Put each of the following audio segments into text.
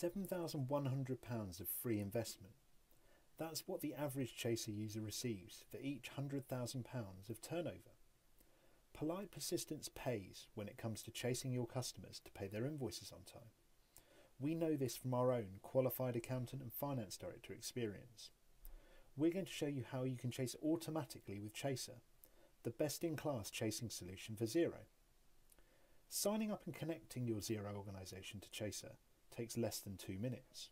£7,100 of free investment. That's what the average Chaser user receives for each £100,000 of turnover. Polite persistence pays when it comes to chasing your customers to pay their invoices on time. We know this from our own qualified accountant and finance director experience. We're going to show you how you can chase automatically with Chaser, the best-in-class chasing solution for Xero. Signing up and connecting your Xero organisation to Chaser takes less than 2 minutes.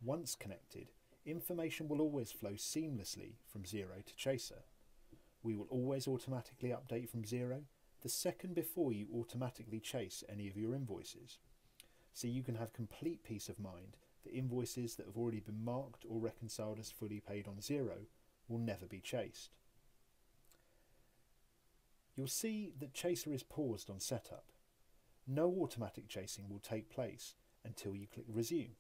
Once connected, information will always flow seamlessly from Xero to Chaser. We will always automatically update from Xero the second before you automatically chase any of your invoices, so you can have complete peace of mind that invoices that have already been marked or reconciled as fully paid on Xero will never be chased. You'll see that Chaser is paused on setup. No automatic chasing will take place until you click resume,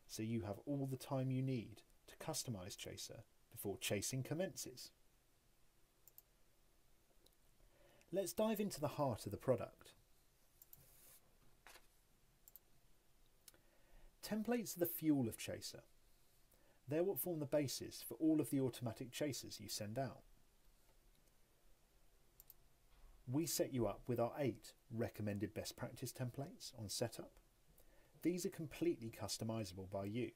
so you have all the time you need to customize Chaser before chasing commences. Let's dive into the heart of the product. Templates are the fuel of Chaser. They're what form the basis for all of the automatic chasers you send out. We set you up with our 8 recommended best practice templates on setup. These are completely customizable by you.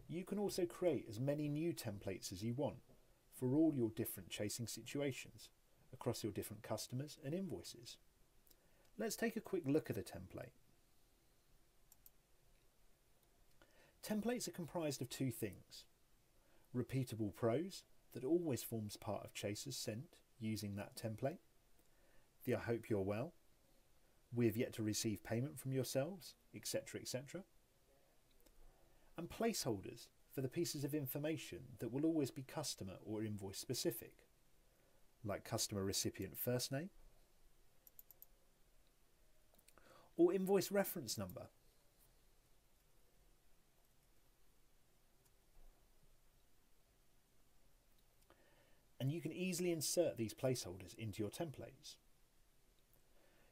You can also create as many new templates as you want for all your different chasing situations across your different customers and invoices. Let's take a quick look at a template. Templates are comprised of 2 things: repeatable prose that always forms part of chasers sent using that template, the I hope you're well, we have yet to receive payment from yourselves, etc., etc., and placeholders for the pieces of information that will always be customer or invoice specific, like customer recipient first name or invoice reference number. And you can easily insert these placeholders into your templates.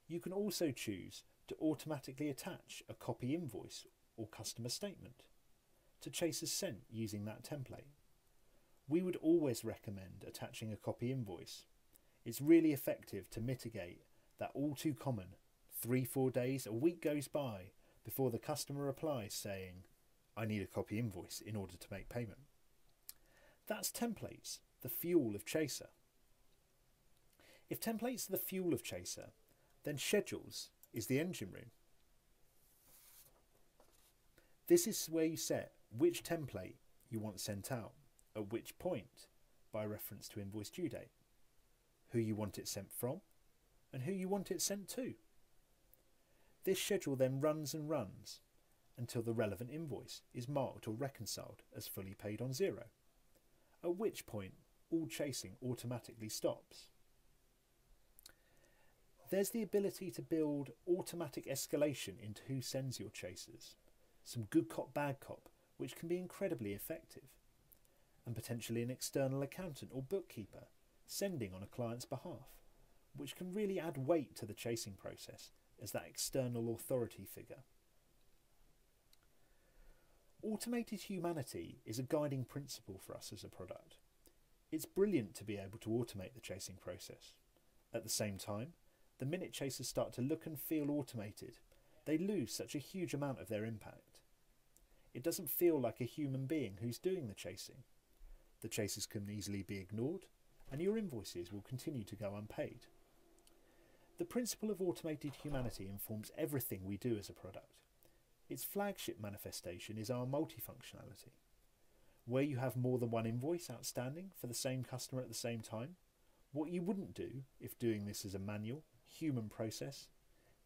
You can also choose to automatically attach a copy invoice or customer statement to chasers sent using that template. We would always recommend attaching a copy invoice. It's really effective to mitigate that all too common 3-4 days, a week goes by before the customer replies saying, I need a copy invoice in order to make payment. That's templates, the fuel of Chaser. If templates are the fuel of Chaser, then schedules is the engine room. This is where you set which template you want sent out, at which point, by reference to invoice due date, who you want it sent from, and who you want it sent to. This schedule then runs and runs until the relevant invoice is marked or reconciled as fully paid on Xero, at which point all chasing automatically stops. There's the ability to build automatic escalation into who sends your chasers, some good cop bad cop, which can be incredibly effective, and potentially an external accountant or bookkeeper sending on a client's behalf, which can really add weight to the chasing process as that external authority figure. Automated humanity is a guiding principle for us as a product. It's brilliant to be able to automate the chasing process. At the same time, the minute chasers start to look and feel automated, they lose such a huge amount of their impact. It doesn't feel like a human being who's doing the chasing. The chasers can easily be ignored, and your invoices will continue to go unpaid. The principle of automated humanity informs everything we do as a product. Its flagship manifestation is our multifunctionality. Where you have more than one invoice outstanding for the same customer at the same time, what you wouldn't do if doing this as a manual, human process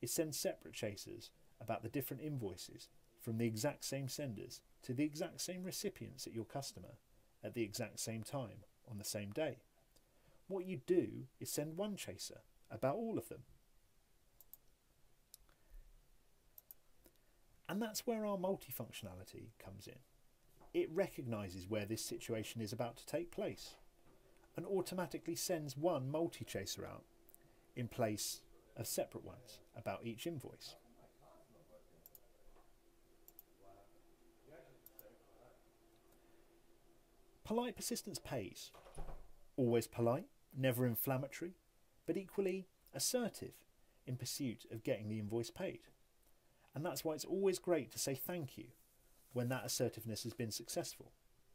is send separate chasers about the different invoices from the exact same senders to the exact same recipients at your customer at the exact same time on the same day. What you do is send one chaser about all of them. And that's where our multifunctionality comes in. It recognises where this situation is about to take place and automatically sends one multi-chaser out in place of separate ones about each invoice. Polite persistence pays. Always polite, never inflammatory, but equally assertive in pursuit of getting the invoice paid. And that's why it's always great to say thank you when that assertiveness has been successful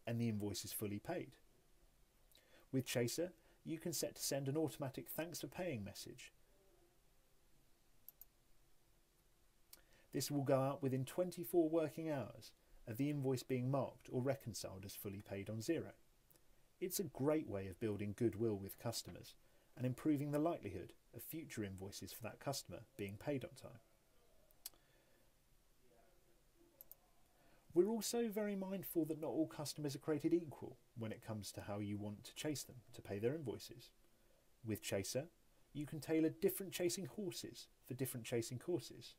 and the invoice is fully paid. With Chaser, you can set to send an automatic thanks for paying message. This will go out within 24 working hours of the invoice being marked or reconciled as fully paid on Xero. It's a great way of building goodwill with customers and improving the likelihood of future invoices for that customer being paid on time. We're also very mindful that not all customers are created equal when it comes to how you want to chase them to pay their invoices. With Chaser, you can tailor different chasing horses for different chasing courses.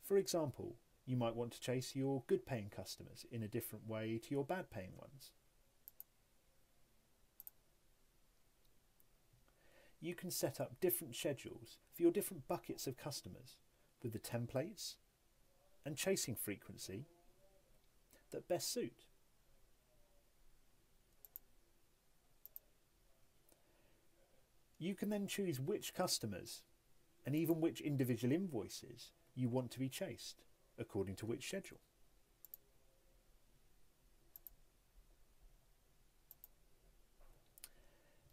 For example, you might want to chase your good paying customers in a different way to your bad paying ones. You can set up different schedules for your different buckets of customers with the templates and chasing frequency that best suit. You can then choose which customers and even which individual invoices you want to be chased according to which schedule.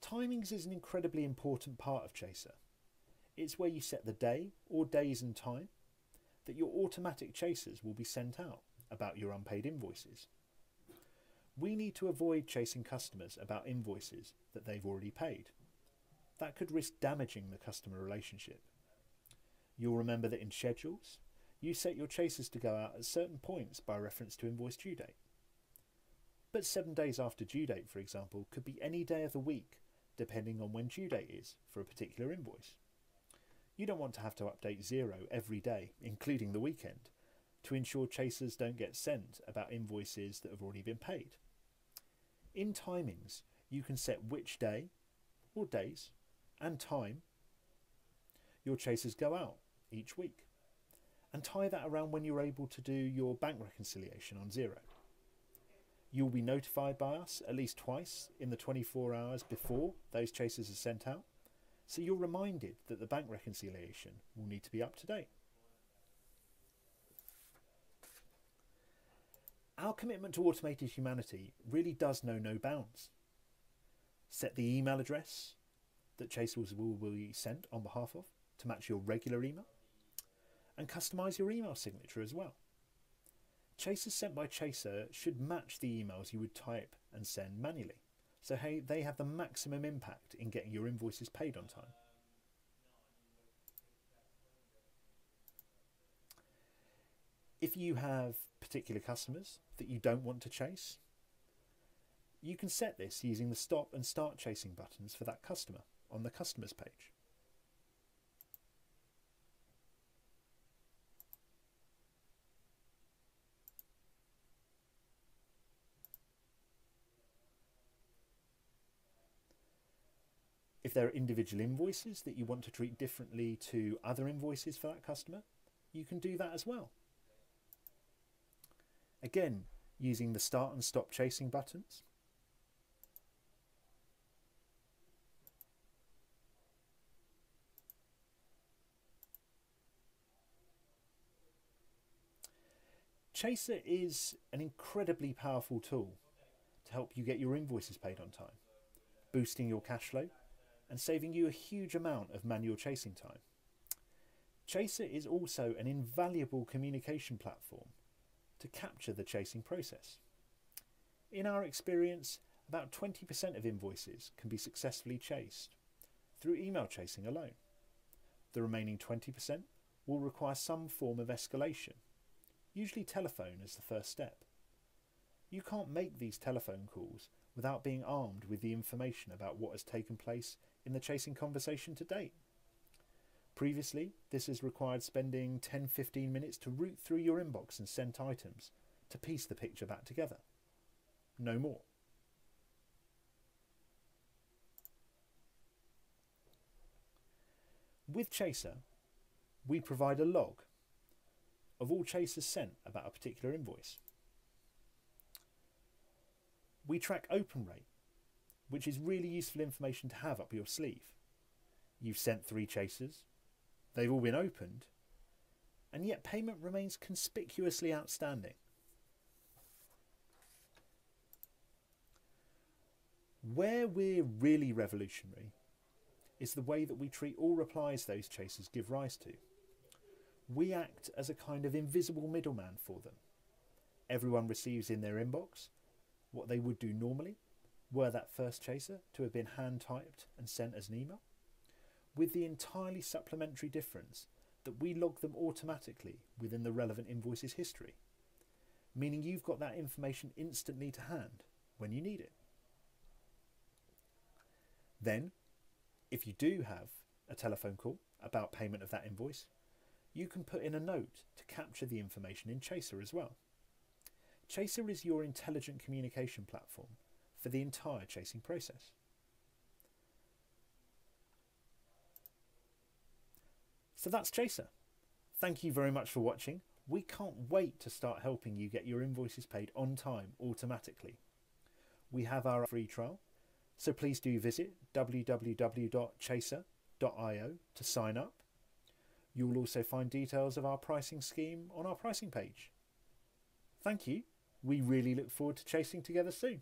Timings is an incredibly important part of Chaser. It's where you set the day or days and time that your automatic chasers will be sent out about your unpaid invoices. We need to avoid chasing customers about invoices that they've already paid. That could risk damaging the customer relationship. You'll remember that in schedules, you set your chasers to go out at certain points by reference to invoice due date. But 7 days after due date, for example, could be any day of the week, depending on when due date is for a particular invoice. You don't want to have to update Xero every day, including the weekend, to ensure chasers don't get sent about invoices that have already been paid. In timings, you can set which day, or days, and time your chasers go out each week, and tie that around when you're able to do your bank reconciliation on Xero. You'll be notified by us at least twice in the 24 hours before those chasers are sent out, so you're reminded that the bank reconciliation will need to be up to date. Our commitment to automated humanity really does know no bounds. Set the email address that chasers will be sent on behalf of to match your regular email, and customise your email signature as well. Chasers sent by Chaser should match the emails you would type and send manually, so they have the maximum impact in getting your invoices paid on time. If you have particular customers that you don't want to chase, you can set this using the stop and start chasing buttons for that customer on the customers page. If there are individual invoices that you want to treat differently to other invoices for that customer, you can do that as well. Again, using the start and stop chasing buttons. Chaser is an incredibly powerful tool to help you get your invoices paid on time, boosting your cash flow and saving you a huge amount of manual chasing time. Chaser is also an invaluable communication platform to capture the chasing process. In our experience, about 20% of invoices can be successfully chased through email chasing alone. The remaining 20% will require some form of escalation, usually telephone as the first step. You can't make these telephone calls without being armed with the information about what has taken place in the chasing conversation to date. Previously, this has required spending 10-15 minutes to root through your inbox and sent items to piece the picture back together. No more. With Chaser, we provide a log of all chasers sent about a particular invoice. We track open rate, which is really useful information to have up your sleeve. You've sent 3 chasers, they've all been opened, and yet payment remains conspicuously outstanding. Where we're really revolutionary is the way that we treat all replies those chasers give rise to. We act as a kind of invisible middleman for them. Everyone receives in their inbox what they would do normally were that first chaser to have been hand typed and sent as an email, with the entirely supplementary difference that we log them automatically within the relevant invoices history, meaning you've got that information instantly to hand when you need it. Then, if you do have a telephone call about payment of that invoice, you can put in a note to capture the information in Chaser as well. Chaser is your intelligent communication platform for the entire chasing process. So that's Chaser. Thank you very much for watching. We can't wait to start helping you get your invoices paid on time automatically. We have our free trial, so please do visit www.chaser.io to sign up. You will also find details of our pricing scheme on our pricing page. Thank you. We really look forward to chasing together soon.